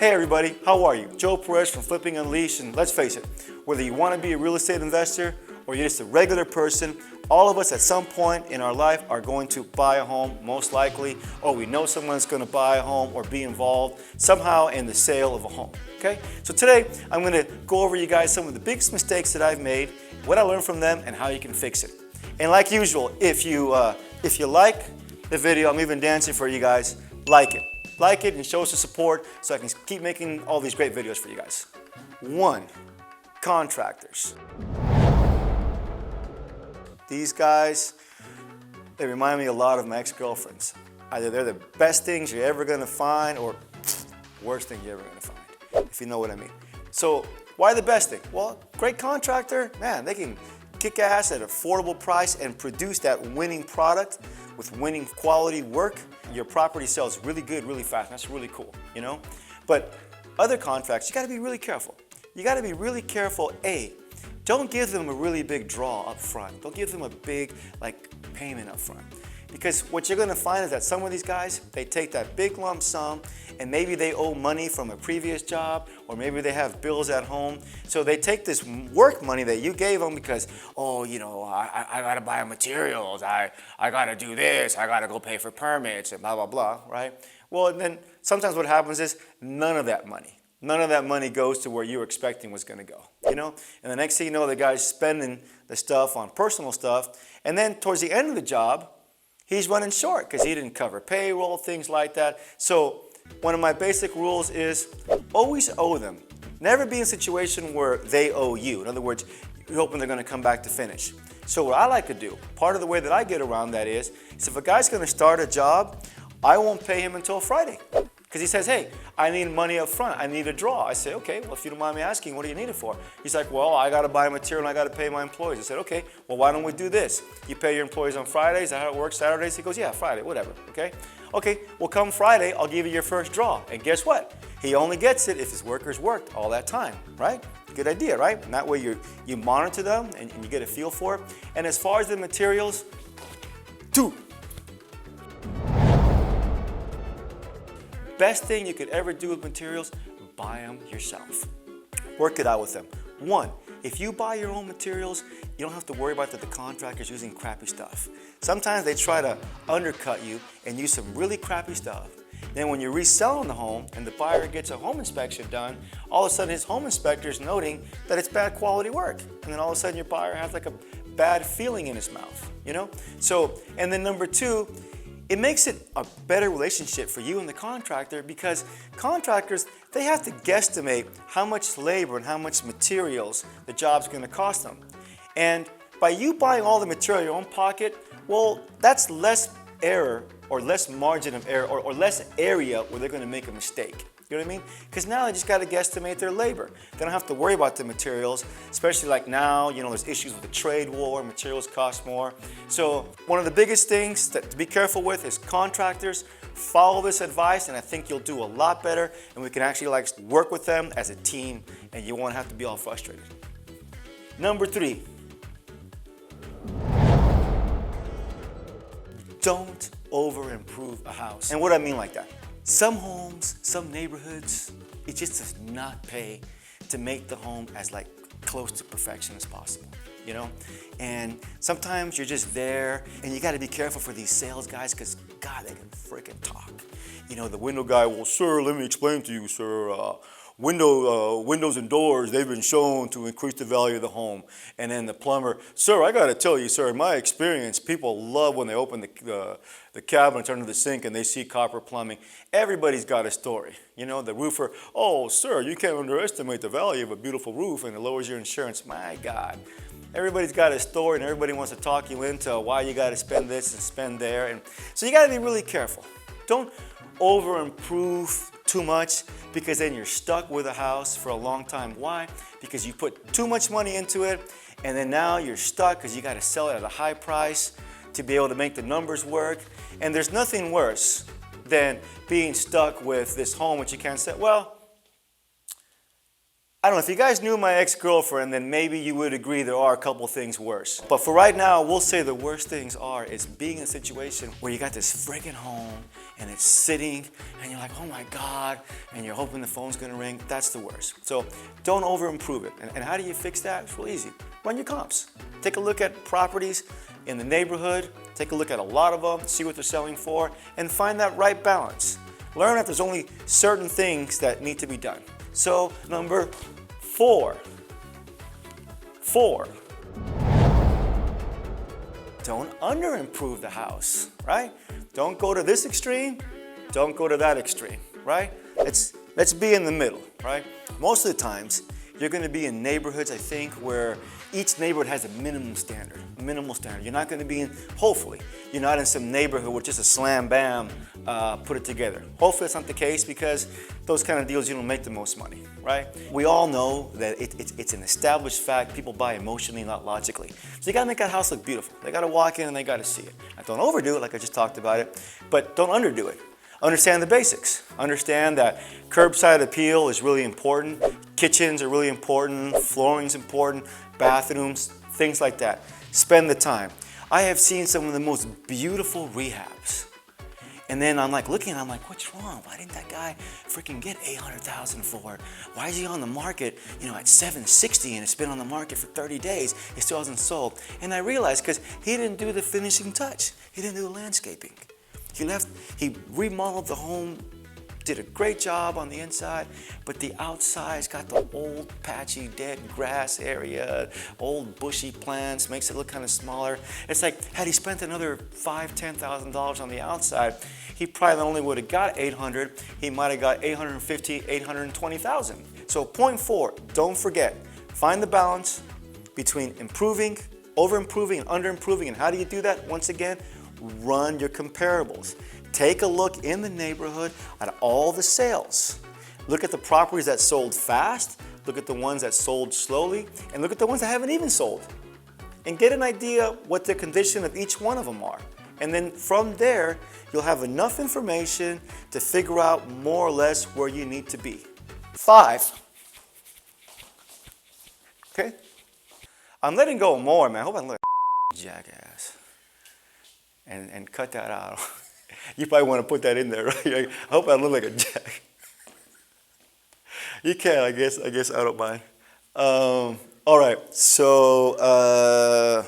Hey everybody, how are you? Joe Perez from Flipping Unleashed, and let's face it, whether you want to be a real estate investor or you're just a regular person, all of us at some point in our life are going to buy a home, most likely, or we know someone's going to buy a home or be involved somehow in the sale of a home, okay? So today, I'm going to go over you guys some of the biggest mistakes that I've made, what I learned from them, and how you can fix it. And like usual, if you like the video, I'm even dancing for you guys, like it. Like it and show us the support so I can keep making all these great videos for you guys. 1, contractors. These guys, they remind me a lot of my ex-girlfriends. Either they're the best things you're ever gonna find or worst thing you're ever gonna find, if you know what I mean. So why the best thing? Well, great contractor, man, they can kick ass at an affordable price and produce that winning product with winning quality work. Your property sells really good, really fast. That's really cool, you know? But other contracts, you gotta be really careful. You gotta be really careful, A, don't give them a really big draw up front. Don't give them a big payment up front. Because what you're gonna find is that some of these guys, they take that big lump sum and maybe they owe money from a previous job or maybe they have bills at home. So they take this work money that you gave them because, oh, you know, I gotta buy materials, I gotta do this, I gotta go pay for permits and blah, blah, blah, right? Well, and then sometimes what happens is none of that money goes to where you were expecting was gonna go, you know? And the next thing you know, the guy's spending the stuff on personal stuff, and then towards the end of the job, he's running short because he didn't cover payroll, things like that. So one of my basic rules is always owe them. Never be in a situation where they owe you. In other words, you're hoping they're gonna come back to finish. So what I like to do, part of the way that I get around that is if a guy's gonna start a job, I won't pay him until Friday. Because he says, hey, I need money up front, I need a draw. I say, okay, well, if you don't mind me asking, what do you need it for? He's like, well, I gotta buy material and I gotta pay my employees. I said, okay, well, why don't we do this? You pay your employees on Fridays, is that how it works, Saturdays? He goes, yeah, Friday, whatever, okay? Okay, well, come Friday, I'll give you your first draw. And guess what? He only gets it if his workers worked all that time, right? Good idea, right? And that way you monitor them and you get a feel for it. And as far as the materials, 2. Best thing you could ever do with materials, buy them yourself. Work it out with them. 1, if you buy your own materials, you don't have to worry about that the contractor's using crappy stuff. Sometimes they try to undercut you and use some really crappy stuff. Then when you're reselling the home and the buyer gets a home inspection done, all of a sudden his home inspector is noting that it's bad quality work. And then all of a sudden your buyer has like a bad feeling in his mouth, you know? So, and then number 2, it makes it a better relationship for you and the contractor because contractors, they have to guesstimate how much labor and how much materials the job's gonna cost them. And by you buying all the material in your own pocket, well, that's less error or less margin of error or less area where they're gonna make a mistake. You know what I mean? Because now they just got to guesstimate their labor. They don't have to worry about the materials, especially like now, you know, there's issues with the trade war, materials cost more. So one of the biggest things to be careful with is contractors. Follow this advice and I think you'll do a lot better and we can actually work with them as a team and you won't have to be all frustrated. Number 3, don't over-improve a house. And what do I mean like that? Some homes, some neighborhoods, it just does not pay to make the home as close to perfection as possible, you know? And sometimes you're just there and you gotta be careful for these sales guys because God, they can freaking talk. You know, the window guy, well, sir, let me explain to you, sir. Windows and doors, they've been shown to increase the value of the home. And then the plumber, sir, I gotta tell you, sir, in my experience, people love when they open the cabinet, turn to the sink, and they see copper plumbing. Everybody's got a story. You know, the roofer, oh, sir, you can't underestimate the value of a beautiful roof, and it lowers your insurance. My God. Everybody's got a story, and everybody wants to talk you into why you gotta spend this and spend there. And so you gotta be really careful. Don't over-improve too much because then you're stuck with a house for a long time. Why? Because you put too much money into it and then now you're stuck because you got to sell it at a high price to be able to make the numbers work. And there's nothing worse than being stuck with this home which you can't sell. Well, I don't know, if you guys knew my ex-girlfriend, then maybe you would agree there are a couple things worse. But for right now, we'll say the worst things is being in a situation where you got this friggin' home and it's sitting and you're like, oh my God, and you're hoping the phone's gonna ring. That's the worst. So don't over-improve it. And how do you fix that? It's real easy. Run your comps. Take a look at properties in the neighborhood, take a look at a lot of them, see what they're selling for, and find that right balance. Learn that there's only certain things that need to be done. So number 4, don't under-improve the house, right? Don't go to this extreme, don't go to that extreme, right? Let's be in the middle, right? Most of the times, you're gonna be in neighborhoods, I think, where each neighborhood has a minimal standard. You're not gonna be in, hopefully, you're not in some neighborhood with just a slam bam, put it together. Hopefully that's not the case, because those kind of deals, you don't make the most money, right? We all know that it's an established fact, people buy emotionally, not logically. So you gotta make that house look beautiful. They gotta walk in and they gotta see it. Now, don't overdo it, like I just talked about it, but don't underdo it. Understand the basics. Understand that curbside appeal is really important. Kitchens are really important. Flooring's important. Bathrooms, things like that. Spend the time. I have seen some of the most beautiful rehabs. And then I'm like looking, I'm like, what's wrong? Why didn't that guy freaking get $800,000 for it? Why is he on the market, at $760 and it's been on the market for 30 days? It still hasn't sold. And I realized because he didn't do the finishing touch. He didn't do the landscaping. He remodeled the home, did a great job on the inside, but the outside's got the old patchy dead grass area, old bushy plants, makes it look kind of smaller. It's like, had he spent another $5,000, $10,000 on the outside, he probably not only would have got 800, he might have got 850, 820,000. So point 4, don't forget, find the balance between improving, over-improving, and under-improving. And how do you do that? Once again, run your comparables. Take a look in the neighborhood at all the sales. Look at the properties that sold fast, look at the ones that sold slowly, and look at the ones that haven't even sold. And get an idea what the condition of each one of them are. And then from there, you'll have enough information to figure out more or less where you need to be. 5. Okay? I'm letting go more, man. I hope I'm like a jackass. And cut that out. You probably want to put that in there, right? I hope I look like a jack. You can, I guess I don't mind. All right, so